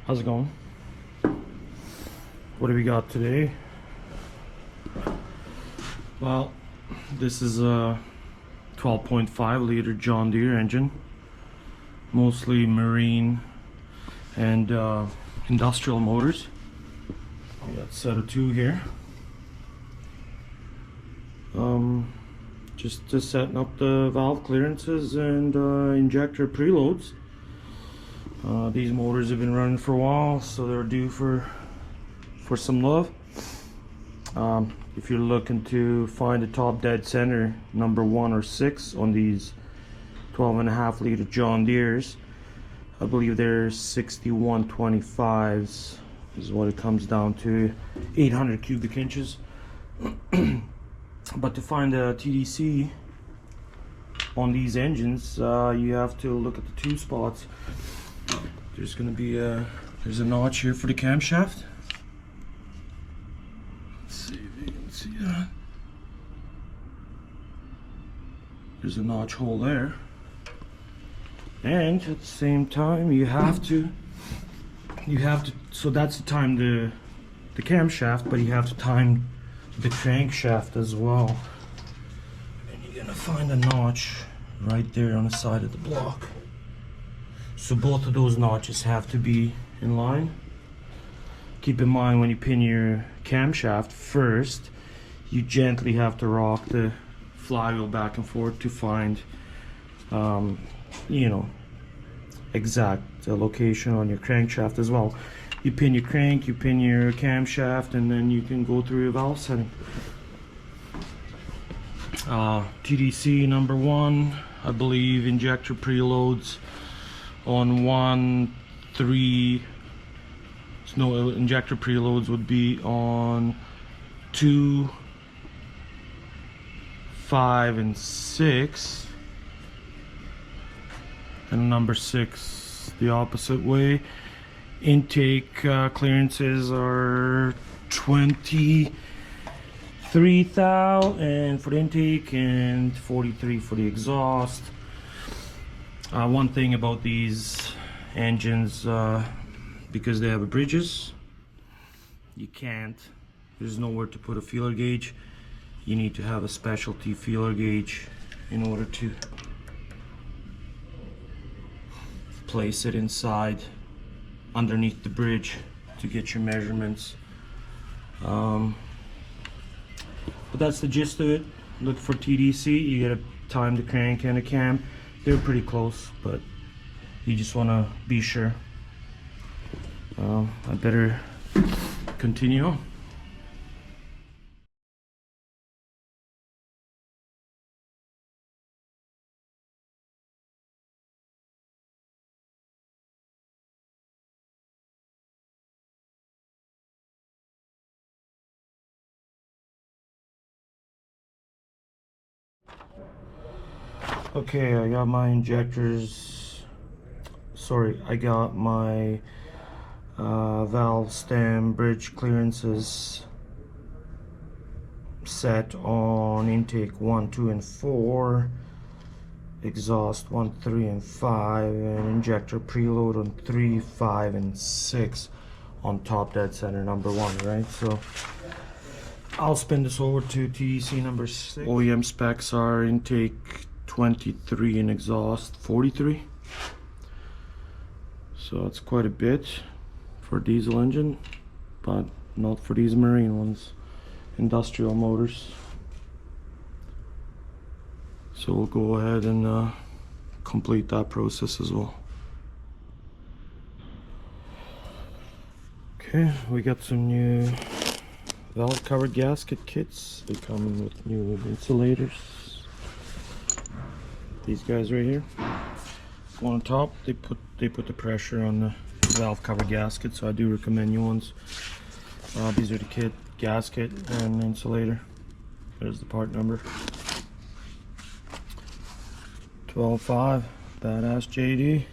How's it going? What do we got today? Well, this is a 12.5 liter John Deere engine, mostly marine and industrial motors. We got a set of two here. Just setting up the valve clearances and injector preloads. These motors have been running for a while, so they're due for some love. If you're looking to find a top dead center number 1 or 6 on these 12.5 liter John Deeres, I believe they're 6125s is what it comes down to, 800 cubic inches. But to find a TDC on these engines, you have to look at the two spots. There's going to be there's a notch here for the camshaft. Let's see if you can see that. There's a notch hole there, and at the same time you have to so that's to time the camshaft, but you have to time the crankshaft as well. And you're gonna find a notch right there on the side of the block. So both of those notches have to be in line. Keep in mind, when you pin your camshaft first, you gently have to rock the flywheel back and forth to find you know, exact location on your crankshaft as well. You pin your crank, you pin your camshaft, and then you can go through your valve setting. TDC number 1, I believe injector preloads on 1, 3. No, injector preloads would be on 2, 5, and 6, and number 6 the opposite way. Intake clearances are 23,000 for the intake and 43 for the exhaust. One thing about these engines, because they have bridges, there's nowhere to put a feeler gauge. You need to have a specialty feeler gauge in order to place it inside underneath the bridge to get your measurements. But that's the gist of it. Look for TDC. You gotta time the crank and the cam. They're pretty close, but you just want to be sure. I better continue on. Okay, I got my injectors. Sorry, I got my valve stem bridge clearances set on intake 1, 2, and 4, exhaust 1, 3, and 5, and injector preload on 3, 5, and 6 on top dead center number 1, right? So I'll spin this over to TDC number 6. OEM specs are intake 23 and exhaust 43, so it's quite a bit for a diesel engine, but not for these marine ones, industrial motors. So we'll go ahead and complete that process as well. Okay, we got some new valve covered gasket kits. They come with new insulators. These guys right here. One on top, they put the pressure on the valve cover gasket, so I do recommend new ones. These are the kit, gasket, and insulator. There's the part number. 12.5, badass JD.